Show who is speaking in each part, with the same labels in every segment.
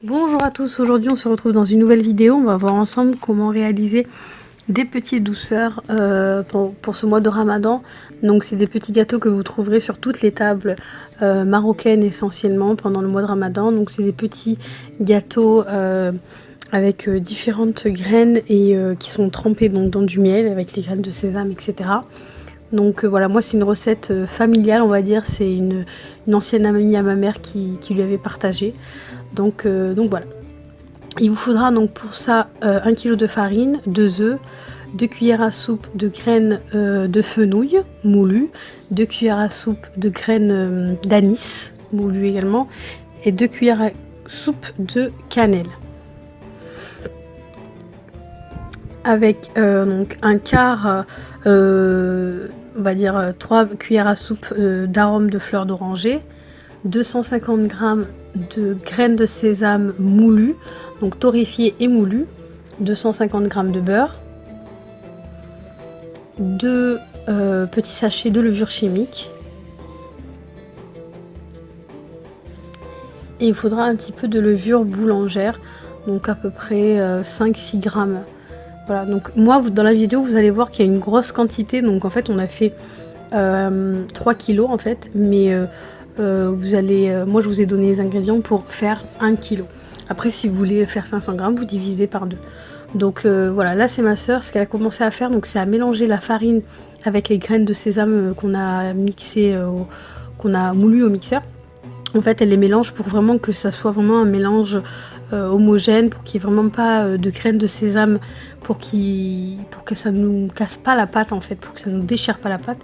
Speaker 1: Bonjour à tous, aujourd'hui on se retrouve dans une nouvelle vidéo. On va voir ensemble comment réaliser des petites douceurs pour ce mois de Ramadan. Donc c'est des petits gâteaux que vous trouverez sur toutes les tables marocaines essentiellement pendant le mois de Ramadan. Donc c'est des petits gâteaux avec différentes graines et qui sont trempés donc, dans du miel avec les graines de sésame, etc. Donc voilà, moi c'est une recette familiale, on va dire. C'est une ancienne amie à ma mère qui lui avait partagé. Donc voilà. Il vous faudra donc pour ça 1 kg de farine, 2 œufs, 2 cuillères à soupe de graines de fenouil moulues, 2 cuillères à soupe de graines d'anis moulues également, et 2 cuillères à soupe de cannelle. Avec donc un quart, on va dire 3 cuillères à soupe d'arôme de fleur d'oranger, 250 g de graines de sésame moulues, donc torréfiées et moulues, 250 g de beurre, 2 petits sachets de levure chimique, et il faudra un petit peu de levure boulangère, donc à peu près 5-6 grammes. Voilà, donc moi dans la vidéo vous allez voir qu'il y a une grosse quantité, donc en fait on a fait 3 kilos en fait, mais moi je vous ai donné les ingrédients pour faire 1 kg. Après si vous voulez faire 500 g, vous divisez par 2. Donc voilà, là c'est ma soeur, ce qu'elle a commencé à faire, donc c'est à mélanger la farine avec les graines de sésame qu'on a mixé, qu'on a moulu au mixeur. En fait elle les mélange pour vraiment que ça soit vraiment un mélange homogène, pour qu'il n'y ait vraiment pas de graines de sésame, pour que ça nous casse pas la pâte en fait, pour que ça nous déchire pas la pâte.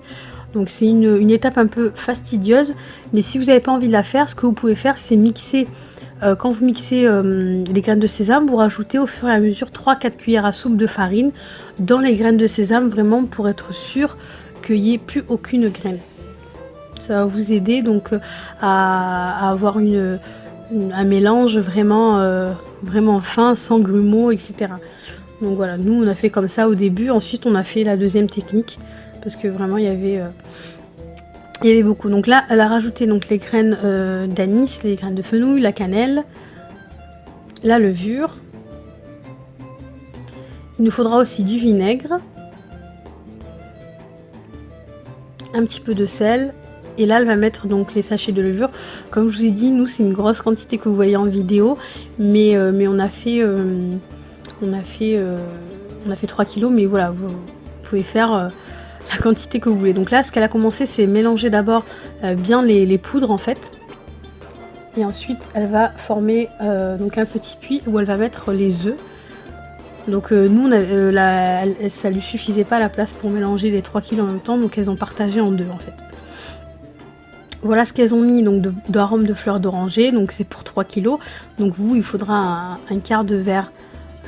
Speaker 1: Donc c'est une étape un peu fastidieuse, mais si vous n'avez pas envie de la faire, ce que vous pouvez faire c'est mixer, quand vous mixez les graines de sésame, vous rajoutez au fur et à mesure 3-4 cuillères à soupe de farine dans les graines de sésame, vraiment pour être sûr qu'il n'y ait plus aucune graine. Ça va vous aider donc à avoir un mélange vraiment fin, sans grumeaux, etc. Donc voilà, nous on a fait comme ça au début, ensuite on a fait la deuxième technique, parce que vraiment il y avait beaucoup. Donc là elle a rajouté donc les graines d'anis, les graines de fenouil, la cannelle, la levure. Il nous faudra aussi du vinaigre, un petit peu de sel. Et là elle va mettre donc les sachets de levure. Comme je vous ai dit, nous c'est une grosse quantité que vous voyez en vidéo, mais on a fait 3 kilos, mais voilà, vous pouvez faire la quantité que vous voulez. Donc là ce qu'elle a commencé c'est mélanger d'abord bien les poudres en fait, et ensuite elle va former donc un petit puits où elle va mettre les œufs. Donc nous ça lui suffisait pas la place pour mélanger les 3 kilos en même temps, donc elles ont partagé en deux en fait. Voilà ce qu'elles ont mis donc d'arôme de fleur d'oranger, donc c'est pour 3 kg. Donc vous, il faudra un quart de verre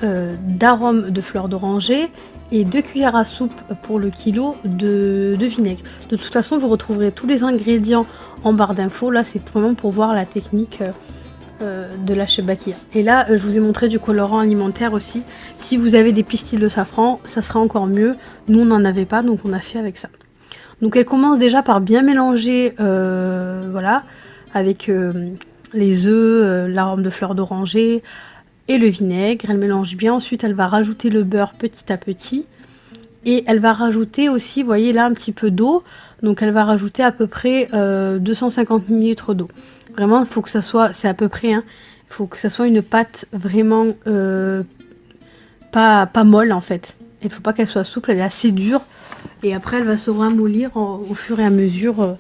Speaker 1: d'arôme de fleur d'oranger et 2 cuillères à soupe pour le kilo de vinaigre. De toute façon, vous retrouverez tous les ingrédients en barre d'infos. Là, c'est vraiment pour voir la technique de la shebakia. Et là, je vous ai montré du colorant alimentaire aussi. Si vous avez des pistils de safran, ça sera encore mieux. Nous, on n'en avait pas, donc on a fait avec ça. Donc elle commence déjà par bien mélanger, voilà, avec les œufs, l'arôme de fleur d'oranger et le vinaigre. Elle mélange bien. Ensuite, elle va rajouter le beurre petit à petit. Et elle va rajouter aussi, vous voyez là, un petit peu d'eau. Donc elle va rajouter à peu près 250 ml d'eau. Vraiment, il faut que ça soit, c'est à peu près, hein, il faut que ça soit une pâte vraiment pas molle en fait. Il ne faut pas qu'elle soit souple, elle est assez dure. Et après elle va se ramollir au fur et à mesure. Donc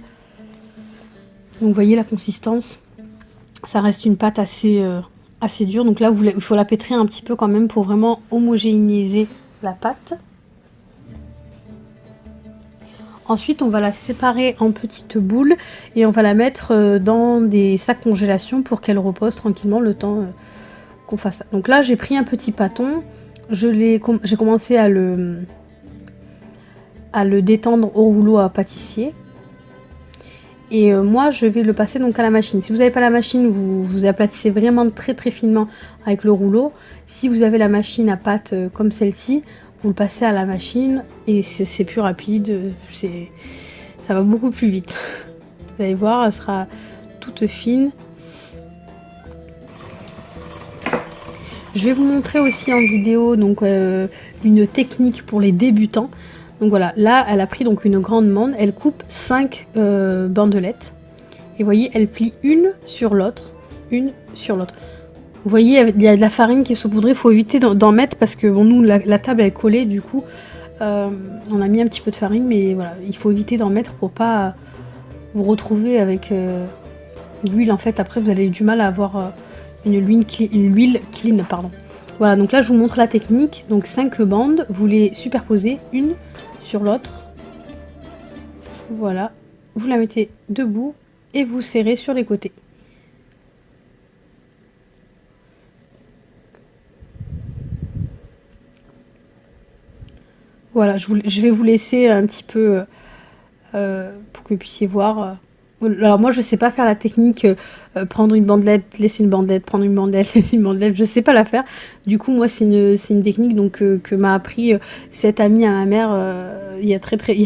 Speaker 1: vous voyez la consistance, ça reste une pâte assez dure. Donc là il faut la pétrir un petit peu quand même pour vraiment homogénéiser la pâte. Ensuite on va la séparer en petites boules et on va la mettre dans des sacs congélation pour qu'elle repose tranquillement le temps qu'on fasse ça. Donc là j'ai pris un petit pâton, j'ai commencé à le détendre au rouleau à pâtissier, et moi je vais le passer donc à la machine. Si vous n'avez pas la machine, vous aplatissez vraiment très très finement avec le rouleau. Si vous avez la machine à pâte comme celle-ci, vous le passez à la machine et c'est plus rapide, ça va beaucoup plus vite. Vous allez voir, elle sera toute fine. Je vais vous montrer aussi en vidéo donc une technique pour les débutants. Donc voilà, là elle a pris donc une grande bande, elle coupe 5 bandelettes. Et vous voyez, elle plie une sur l'autre, une sur l'autre. Vous voyez, il y a de la farine qui est saupoudrée, il faut éviter d'en mettre parce que bon, nous la table elle est collée, du coup on a mis un petit peu de farine, mais voilà, il faut éviter d'en mettre pour pas vous retrouver avec l'huile. En fait, après vous avez du mal à avoir une huile clean, pardon. Voilà, donc là je vous montre la technique. Donc 5 bandes, vous les superposez une sur l'autre. Voilà, vous la mettez debout et vous serrez sur les côtés. Voilà, je vais vous laisser un petit peu pour que vous puissiez voir. Alors moi je sais pas faire la technique prendre une bandelette, laisser une bandelette, prendre une bandelette, laisser une bandelette, je sais pas la faire. Du coup moi c'est une technique donc que m'a appris cette amie à ma mère il y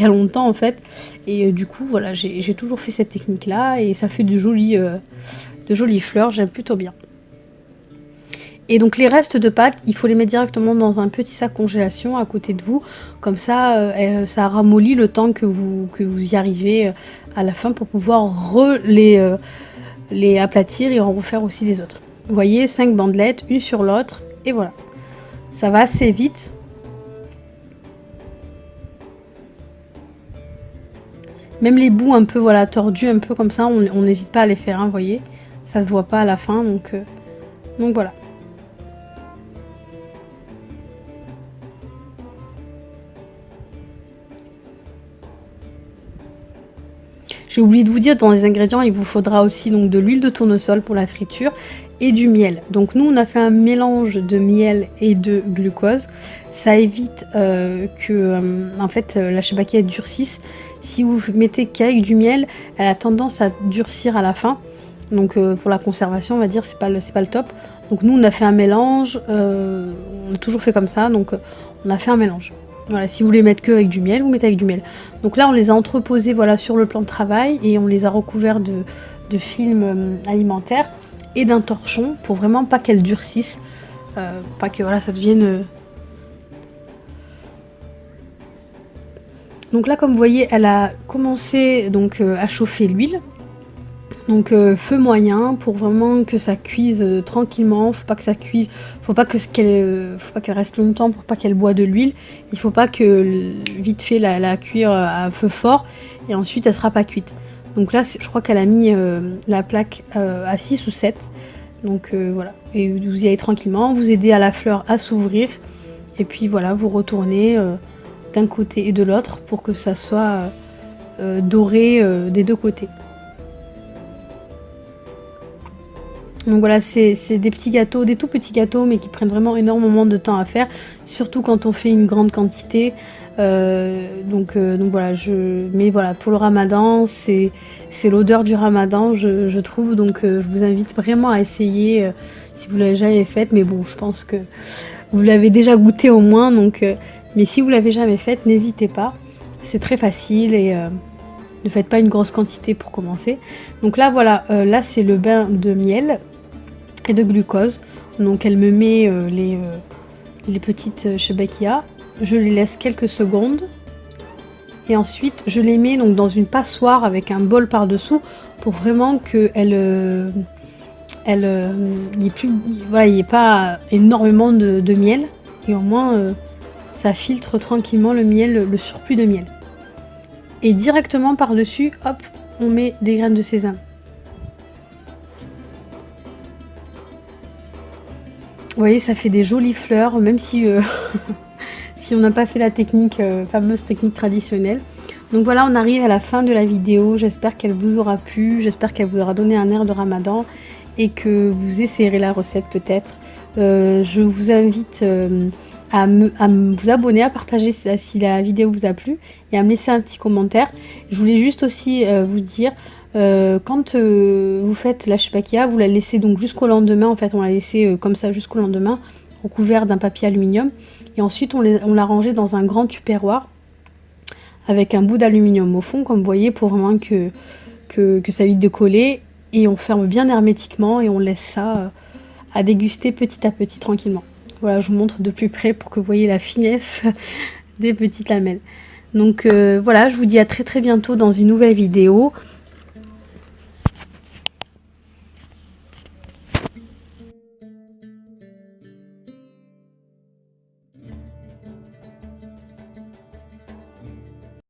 Speaker 1: a longtemps en fait. Et du coup voilà, j'ai toujours fait cette technique là et ça fait de jolies fleurs, j'aime plutôt bien. Et donc les restes de pâtes, il faut les mettre directement dans un petit sac congélation à côté de vous. Comme ça, ça ramollit le temps que vous y arrivez à la fin pour pouvoir les aplatir et en refaire aussi les autres. Vous voyez, 5 bandelettes, une sur l'autre, et voilà. Ça va assez vite. Même les bouts un peu voilà, tordus, un peu comme ça, on n'hésite pas à les faire, hein, vous voyez. Ça se voit pas à la fin, donc voilà. J'ai oublié de vous dire, dans les ingrédients, il vous faudra aussi donc de l'huile de tournesol pour la friture et du miel. Donc nous, on a fait un mélange de miel et de glucose. Ça évite en fait, la chebaki durcisse. Si vous mettez qu'avec du miel, elle a tendance à durcir à la fin. Donc pour la conservation, on va dire, c'est pas le top. Donc nous, on a fait un mélange. On a toujours fait comme ça, donc on a fait un mélange. Voilà, si vous voulez mettre que avec du miel, vous mettez avec du miel. Donc là, on les a entreposés voilà, sur le plan de travail et on les a recouverts de film alimentaire et d'un torchon pour vraiment pas qu'elles durcissent. Pas que voilà, ça devienne... Donc là, comme vous voyez, elle a commencé donc, à chauffer l'huile. Donc feu moyen pour vraiment que ça cuise tranquillement. Faut pas que ça cuise, faut pas qu'elle reste longtemps pour pas qu'elle boit de l'huile. Il faut pas que vite fait la cuire à feu fort et ensuite elle sera pas cuite. Donc là je crois qu'elle a mis la plaque à 6 ou 7. Donc voilà, et vous y allez tranquillement, vous aidez à la fleur à s'ouvrir et puis voilà, vous retournez d'un côté et de l'autre pour que ça soit doré des deux côtés. Donc voilà, c'est des petits gâteaux, des tout petits gâteaux, mais qui prennent vraiment énormément de temps à faire, surtout quand on fait une grande quantité. Donc voilà, mais voilà, pour le ramadan, c'est l'odeur du ramadan, je trouve. Donc je vous invite vraiment à essayer si vous l'avez jamais faite. Mais bon, je pense que vous l'avez déjà goûté au moins. Donc, mais si vous l'avez jamais faite, n'hésitez pas. C'est très facile et ne faites pas une grosse quantité pour commencer. Donc là, voilà, là c'est le bain de miel et de glucose. Donc elle me met les petites shebakia. Je les laisse quelques secondes. Et ensuite, je les mets donc dans une passoire avec un bol par-dessous pour vraiment qu'elle il n'y ait pas énormément de miel. Et au moins, ça filtre tranquillement le miel, le surplus de miel. Et directement par-dessus, hop, on met des graines de sésame. Vous voyez, ça fait des jolies fleurs, même si, si on n'a pas fait la technique, fameuse technique traditionnelle. Donc voilà, on arrive à la fin de la vidéo. J'espère qu'elle vous aura plu, j'espère qu'elle vous aura donné un air de ramadan et que vous essayerez la recette peut-être. Je vous invite à vous abonner, à partager si la vidéo vous a plu et à me laisser un petit commentaire. Je voulais juste aussi vous dire, quand vous faites la shebakia, vous la laissez donc jusqu'au lendemain. En fait, on l'a laissé comme ça jusqu'au lendemain, recouvert d'un papier aluminium. Et ensuite, on l'a rangé dans un grand tupperware avec un bout d'aluminium au fond, comme vous voyez, pour vraiment que ça évite de coller. Et on ferme bien hermétiquement et on laisse ça à déguster petit à petit tranquillement. Voilà, je vous montre de plus près pour que vous voyez la finesse des petites lamelles. Donc voilà, je vous dis à très bientôt dans une nouvelle vidéo.